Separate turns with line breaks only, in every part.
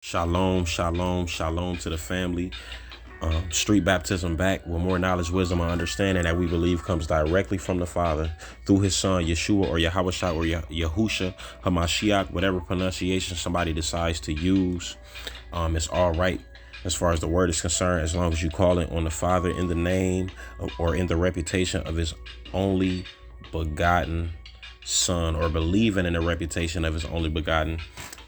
Shalom, shalom, shalom to the family. Street baptism back with more knowledge, wisdom, and understanding that we believe comes directly from the Father through his son, Yeshua or Yahweh or Yahusha, Hamashiach, whatever pronunciation somebody decides to use. It's all right as far as the word is concerned, as long as you call it on the Father in the name or in the reputation of his only begotten son, or believing in the reputation of his only begotten.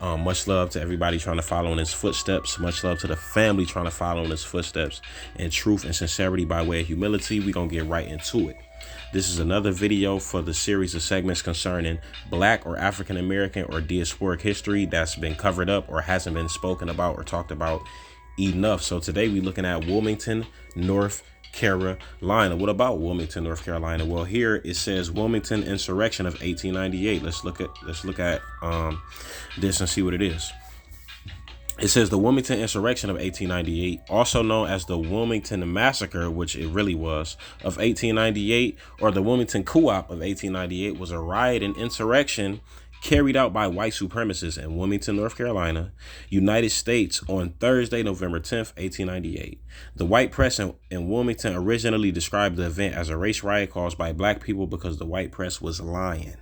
Much love to everybody trying to follow in his footsteps. Much love to the family trying to follow in his footsteps in truth and sincerity by way of humility. We're going to get right into it. This is another video for the series of segments concerning Black or African American or diasporic history that's been covered up or hasn't been spoken about or talked about enough. So today we're looking at Wilmington, North Carolina. What about Wilmington, North Carolina? Well, here it says Wilmington insurrection of 1898. Let's look at this and see what it is. It says the Wilmington insurrection of 1898, also known as the Wilmington massacre, which it really was, of 1898, or the Wilmington coup-op of 1898, was a riot and insurrection carried out by white supremacists in Wilmington, North Carolina, United States on Thursday, November 10th, 1898. The white press in Wilmington originally described the event as a race riot caused by black people because the white press was lying.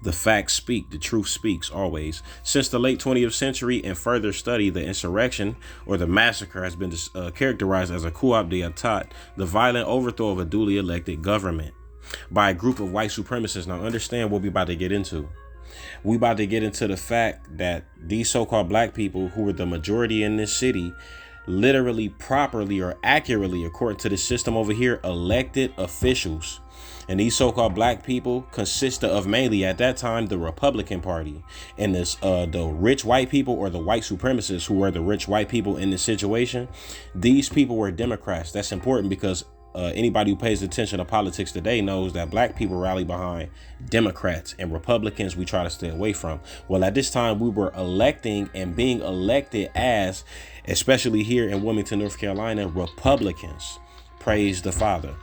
The facts speak, the truth speaks always. Since the late 20th century and further study, the insurrection or the massacre has been characterized as a coup d'etat, the violent overthrow of a duly elected government by a group of white supremacists. Now understand what we're about to get into. We about to get into the fact that these so-called black people, who were the majority in this city, literally, properly, or accurately, according to the system over here, elected officials. And these so-called black people consisted of mainly at that time the Republican Party, and this the rich white people, or the white supremacists who were the rich white people in this situation. These people were Democrats. That's important because anybody who pays attention to politics today knows that black people rally behind Democrats, and Republicans we try to stay away from. Well, at this time we were electing and being elected as, especially here in Wilmington, North Carolina, Republicans. Praise the Father.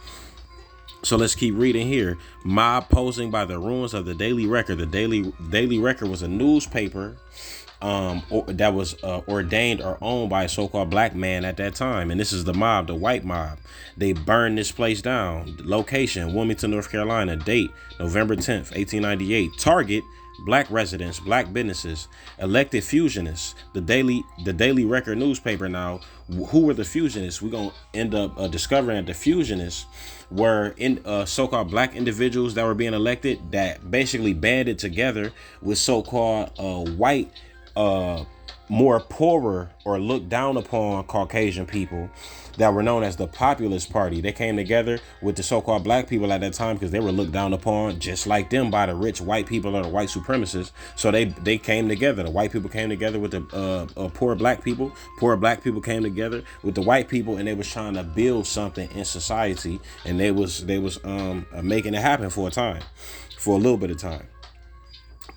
So let's keep reading here. Mob posing by the ruins of the Daily Record. The Daily Record was a newspaper that was ordained or owned by a so-called black man at that time. And this is the mob, the white mob. They burned this place down. Location, Wilmington, North Carolina. Date, November 10th, 1898. Target, black residents, black businesses. Elected fusionists. The Daily Record newspaper. Now, who were the fusionists? We're going to end up discovering that the fusionists were in so-called black individuals that were being elected that basically banded together with so-called white more poorer or looked down upon Caucasian people that were known as the Populist Party. They came together with the so-called black people at that time because they were looked down upon just like them by the rich white people or the white supremacists. So they came together. The white people came together with the poor black people. Poor black people came together with the white people, and they was trying to build something in society, and they was making it happen for a little bit of time.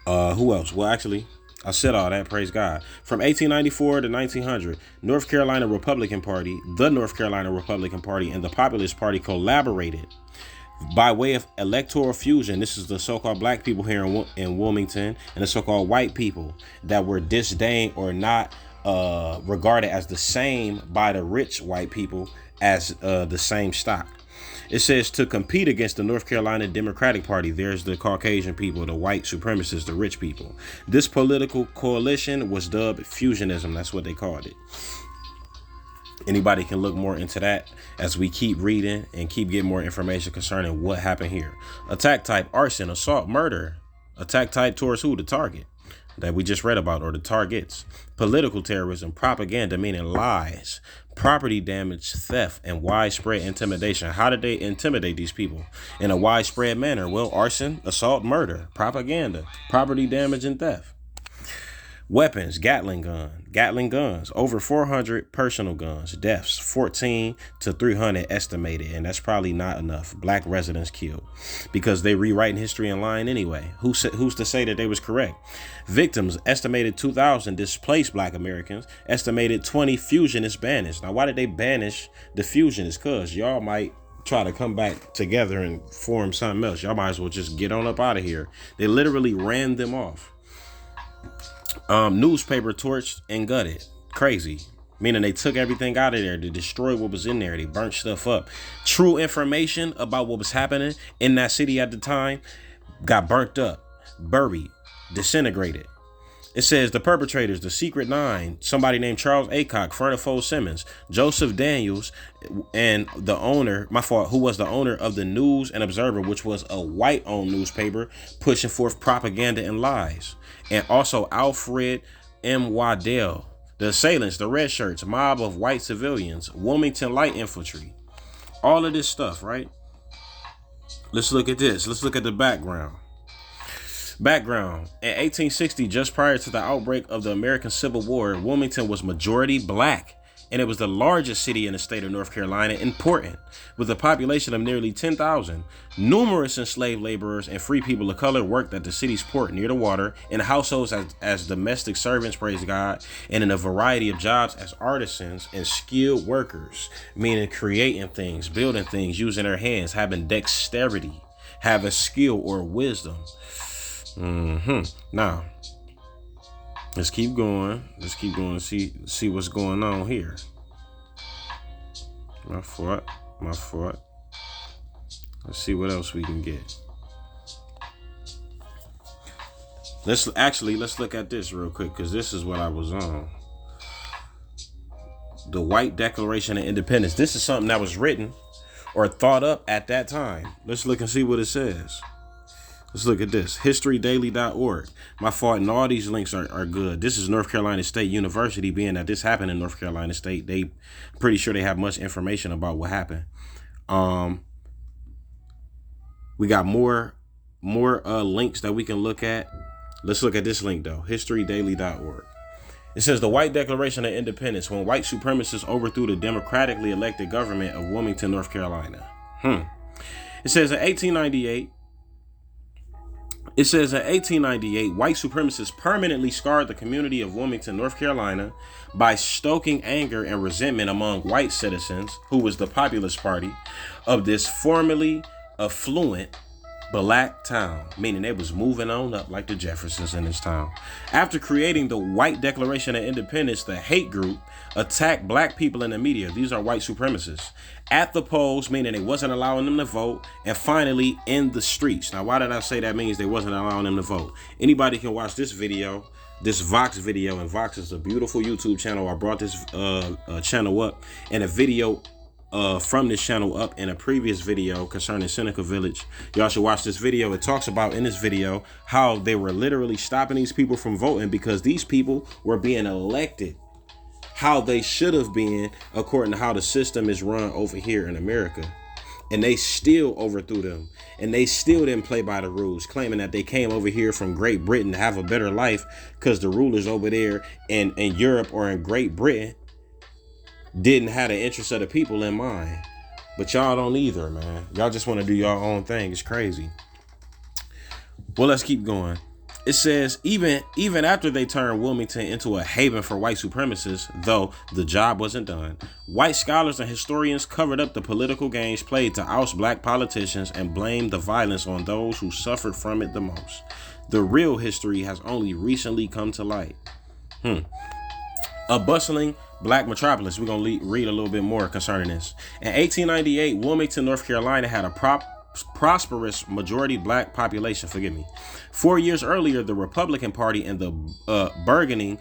Who else? Well, actually, I said all that, praise God. From 1894 to 1900, North Carolina Republican Party, the North Carolina Republican Party, and the Populist Party collaborated by way of electoral fusion. This is the so-called black people here in Wilmington, and the so-called white people that were disdained or not regarded as the same by the rich white people as the same stock. It says to compete against the North Carolina Democratic Party. There's the Caucasian people, the white supremacists, the rich people. This political coalition was dubbed fusionism. That's what they called it. Anybody can look more into that as we keep reading and keep getting more information concerning what happened here. Attack type: arson, assault, murder. Attack type towards who? The target that we just read about, or the targets. Political terrorism, propaganda, meaning lies, property damage, theft, and widespread intimidation. How did they intimidate these people in a widespread manner? Well, arson, assault, murder, propaganda, property damage, and theft. Weapons, Gatling guns, over 400 personal guns, deaths, 14 to 300 estimated, and that's probably not enough. Black residents killed because they rewriting history and lying anyway. Who's to say that they was correct? Victims, estimated 2,000 displaced black Americans, estimated 20 fusionists banished. Now, why did they banish the fusionists? Because y'all might try to come back together and form something else. Y'all might as well just get on up out of here. They literally ran them off. Newspaper torched and gutted. Crazy. Meaning they took everything out of there to destroy what was in there. They burnt stuff up. True information about what was happening in that city at the time got burnt up, buried, disintegrated. It says the perpetrators, the Secret Nine, somebody named Charles Aycock, Furnifold Simmons, Joseph Daniels, and the owner, who was the owner of the News and Observer, which was a white-owned newspaper pushing forth propaganda and lies. And also Alfred M. Waddell, the assailants, the red shirts, mob of white civilians, Wilmington light infantry. All of this stuff, right? Let's look at this. Let's look at the background. In 1860, just prior to the outbreak of the American Civil War, Wilmington was majority black, and it was the largest city in the state of North Carolina, important, with a population of nearly 10,000. Numerous enslaved laborers and free people of color worked at the city's port near the water, in households as domestic servants, praise God, and in a variety of jobs as artisans and skilled workers, meaning creating things, building things, using their hands, having dexterity, having skill or wisdom. Now, let's keep going. And see what's going on here. My fault. Let's see what else we can get. Let's look at this real quick, because this is what I was on. The White Declaration of Independence. This is something that was written or thought up at that time. Let's look and see what it says. Let's look at this. HistoryDaily.org. My fault, and all these links are good. This is North Carolina State University, being that this happened in North Carolina State. They pretty sure they have much information about what happened. We got more links that we can look at. Let's look at this link though. HistoryDaily.org. It says the White Declaration of Independence, when white supremacists overthrew the democratically elected government of Wilmington, North Carolina. It says in 1898, white supremacists permanently scarred the community of Wilmington, North Carolina, by stoking anger and resentment among white citizens, who was the Populist Party, of this formerly affluent black town, meaning they was moving on up like the Jeffersons in this town. After creating the White Declaration of Independence, the hate group attacked black people in the media. These are white supremacists. At the polls, meaning they wasn't allowing them to vote, and finally in the streets. Now, why did I say that means they wasn't allowing them to vote? Anybody can watch this video, this Vox video, and Vox is a beautiful YouTube channel. I brought this channel up, and a video from this channel up in a previous video concerning Seneca Village. Y'all should watch this video. It talks about in this video how they were literally stopping these people from voting because these people were being elected how they should have been according to how the system is run over here in America. And they still overthrew them. And they still didn't play by the rules, claiming that they came over here from Great Britain to have a better life because the rulers over there in Europe or in Great Britain didn't have the interests of the people in mind. But y'all don't either, man. Y'all just want to do your own thing. It's crazy. Well, let's keep going. It says even after they turned Wilmington into a haven for white supremacists, though the job wasn't done, white scholars and historians covered up the political games played to oust black politicians and blamed the violence on those who suffered from it the most. The real history has only recently come to light. A bustling black metropolis. We're going to read a little bit more concerning this. In 1898, Wilmington, North Carolina had a prosperous majority black population. 4 years earlier, the Republican Party and the burgeoning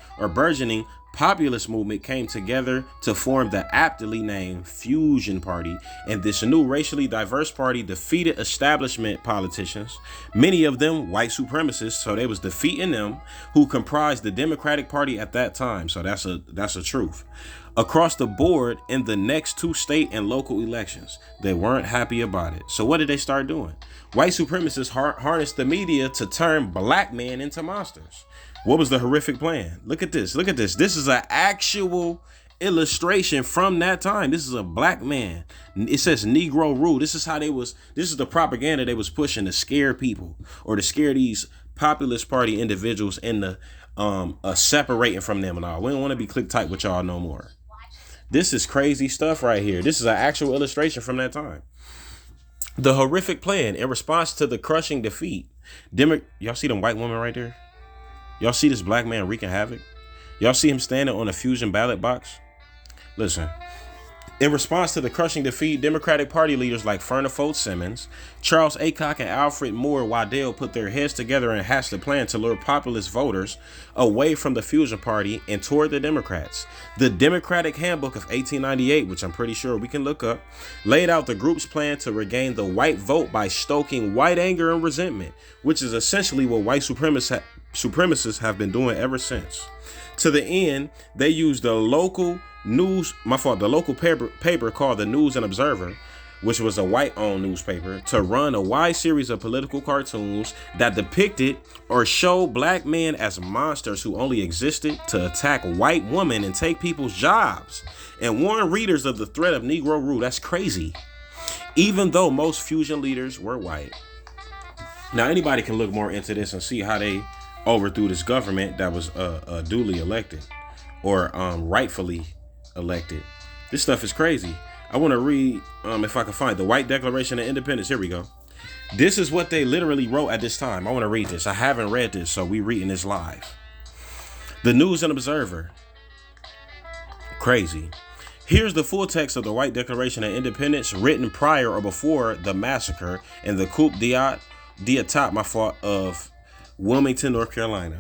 populist movement came together to form the aptly named Fusion Party, and this new racially diverse party defeated establishment politicians, many of them white supremacists, so they was defeating them, who comprised the Democratic Party at that time. So that's a truth. Across the board in the next two state and local elections, they weren't happy about it. So what did they start doing? White supremacists harnessed the media to turn black men into monsters. What was the horrific plan? Look at this. This is an actual illustration from that time. This is a black man. It says Negro rule. This is the propaganda they was pushing to scare people, or to scare these populist party individuals into separating from them and all. We don't want to be click tight with y'all no more. This is crazy stuff right here. This is an actual illustration from that time. The horrific plan in response to the crushing defeat. Y'all see them white women right there? Y'all see this black man wreaking havoc? Y'all see him standing on a fusion ballot box? Listen. In response to the crushing defeat, Democratic Party leaders like Furnifold Simmons, Charles Aycock, and Alfred Moore Waddell put their heads together and hatched a plan to lure populist voters away from the Fusion Party and toward the Democrats. The Democratic Handbook of 1898, which I'm pretty sure we can look up, laid out the group's plan to regain the white vote by stoking white anger and resentment, which is essentially what white supremacists have been doing ever since. To the end, they used the local paper called the News and Observer, which was a white-owned newspaper, to run a wide series of political cartoons that depicted or showed black men as monsters who only existed to attack white women and take people's jobs, and warn readers of the threat of Negro rule. That's crazy. Even though most fusion leaders were white. Now, anybody can look more into this and see how they overthrew this government that was duly elected or rightfully elected. This stuff is crazy. I want to read, if I can find the White Declaration of Independence. Here we go. This is what they literally wrote at this time. I want to read this. I haven't read this, so we reading this live. The News and Observer. Crazy. Here's the full text of the White Declaration of Independence, written prior or before the massacre and the coup d'état of Wilmington, North Carolina.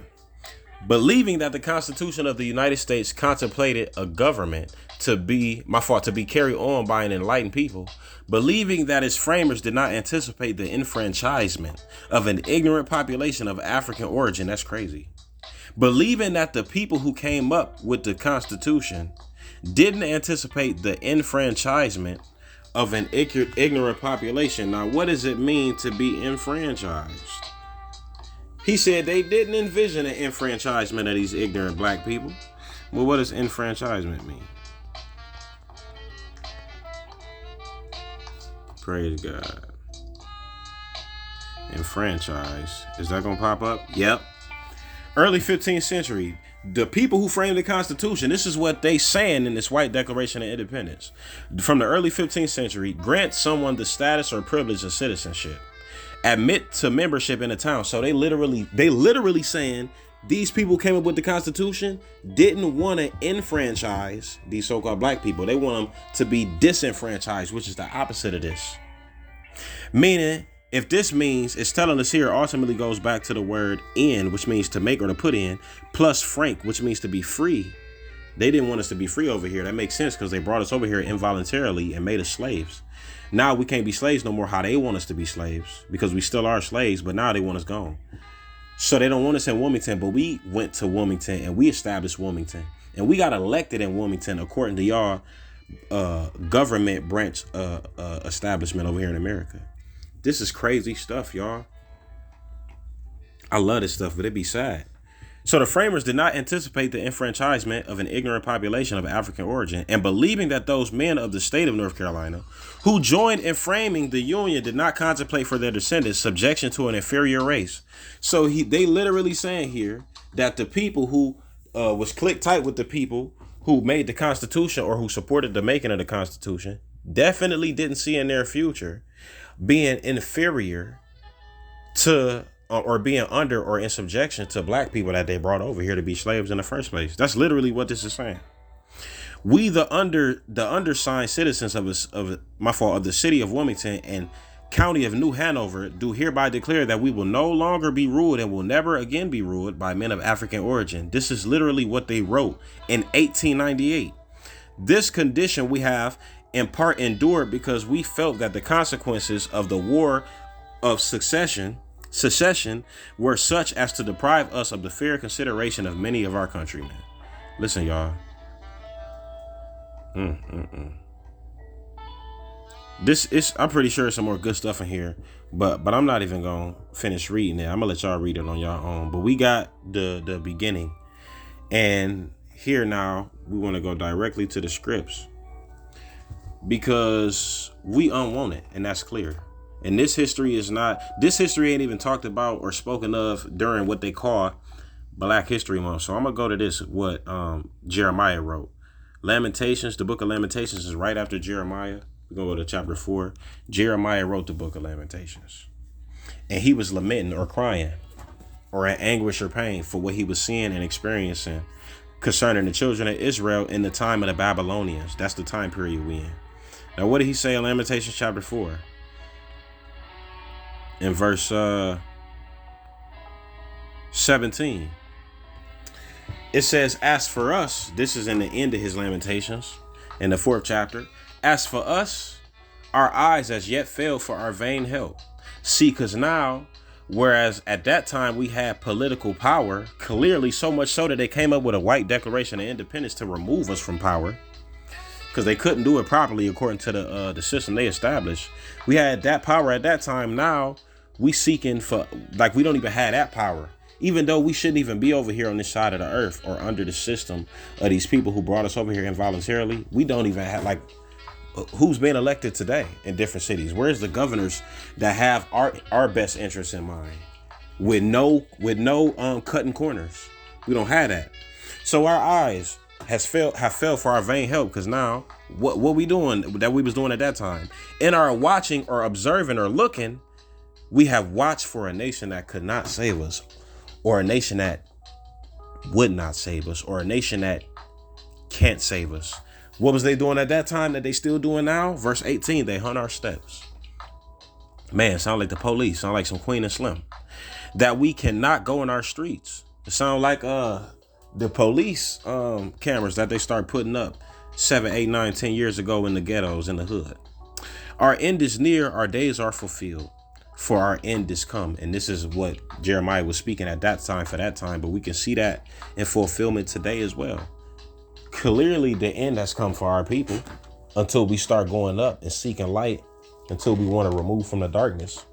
Believing that the Constitution of the United States contemplated a government to be carried on by an enlightened people, believing that its framers did not anticipate the enfranchisement of an ignorant population of African origin. That's crazy. Believing that the people who came up with the Constitution didn't anticipate the enfranchisement of an ignorant population. Now, what does it mean to be enfranchised? He said they didn't envision an enfranchisement of these ignorant black people. Well, what does enfranchisement mean? Praise God. Enfranchised. Is that going to pop up? Yep. Early 15th century. The people who framed the Constitution, this is what they saying in this White Declaration of Independence. From the early 15th century, grant someone the status or privilege of citizenship. Admit to membership in a town. So they literally saying these people came up with the Constitution didn't want to enfranchise these so-called black people. They want them to be disenfranchised, which is the opposite of this. Meaning, if this means, it's telling us here, ultimately goes back to the word in, which means to make or to put in, plus frank, which means to be free. They didn't want us to be free over here. That makes sense because they brought us over here involuntarily and made us slaves. Now we can't be slaves no more how they want us to be slaves, because we still are slaves, but now they want us gone. So they don't want us in Wilmington, but we went to Wilmington and we established Wilmington. And we got elected in Wilmington according to y'all government branch establishment over here in America. This is crazy stuff, y'all. I love this stuff, but it'd be sad. So the framers did not anticipate the enfranchisement of an ignorant population of African origin, and believing that those men of the state of North Carolina who joined in framing the Union did not contemplate for their descendants subjection to an inferior race. So they literally saying here that the people who was click tight with the people who made the Constitution or who supported the making of the Constitution definitely didn't see in their future being inferior to or being under or in subjection to black people that they brought over here to be slaves in the first place. That's literally what this is saying. We, the undersigned citizens of the city of Wilmington and county of New Hanover, do hereby declare that we will no longer be ruled and will never again be ruled by men of African origin. This is literally what they wrote in 1898. This condition we have in part endured because we felt that the consequences of the war of secession were such as to deprive us of the fair consideration of many of our countrymen. Listen, y'all. This is, I'm pretty sure there's some more good stuff in here, but I'm not even gonna finish reading it. I'm gonna let y'all read it on your own. But we got the beginning, and here now we want to go directly to the scripts because we unwant it, and that's clear. And this history ain't even talked about or spoken of during what they call Black History Month. So I'm gonna go to this, what Jeremiah wrote. Lamentations, the book of Lamentations is right after Jeremiah. We're gonna go to chapter 4. Jeremiah wrote the book of Lamentations. And he was lamenting or crying. or in anguish or pain for what he was seeing and experiencing concerning the children of Israel in the time of the Babylonians. That's the time period we in. Now, what did he say in Lamentations chapter 4? In verse 17. It says, as for us, this is in the end of his Lamentations, in the 4th chapter. As for us, our eyes as yet fail for our vain help. See, because now, whereas at that time we had political power, clearly so much so that they came up with a white Declaration of Independence to remove us from power, because they couldn't do it properly according to the system they established. We had that power at that time. Now we seeking for, like, we don't even have that power. Even though we shouldn't even be over here on this side of the earth or under the system of these people who brought us over here involuntarily, we don't even have, like, who's being elected today in different cities? Where's the governors that have our best interests in mind with no cutting corners? We don't have that. So our eyes have failed for our vain help, because now what we doing that we was doing at that time? In our watching or observing or looking, we have watched for a nation that could not save us, or a nation that would not save us, or a nation that can't save us. What was they doing at that time that they still doing now? Verse 18, they hunt our steps. Man, sound like the police, sound like some Queen and Slim. That we cannot go in our streets. It sound like the police cameras that they start putting up 7, 8, 9, 10 years ago in the ghettos, in the hood. Our end is near, our days are fulfilled, for our end is come. And this is what Jeremiah was speaking at that time for that time, but we can see that in fulfillment today as well. Clearly the end has come for our people until we start going up and seeking light, until we want to remove from the darkness.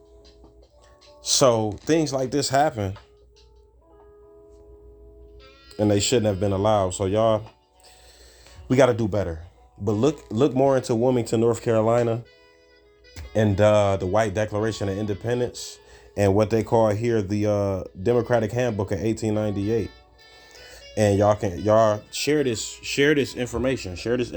So things like this happen, and they shouldn't have been allowed. So y'all, we got to do better. But look more into Wilmington, North Carolina, and the White Declaration of Independence, and what they call here the Democratic Handbook of 1898. And y'all share this information. Praise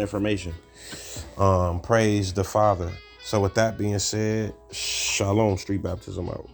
the Father. So with that being said, Shalom, Street Baptism out.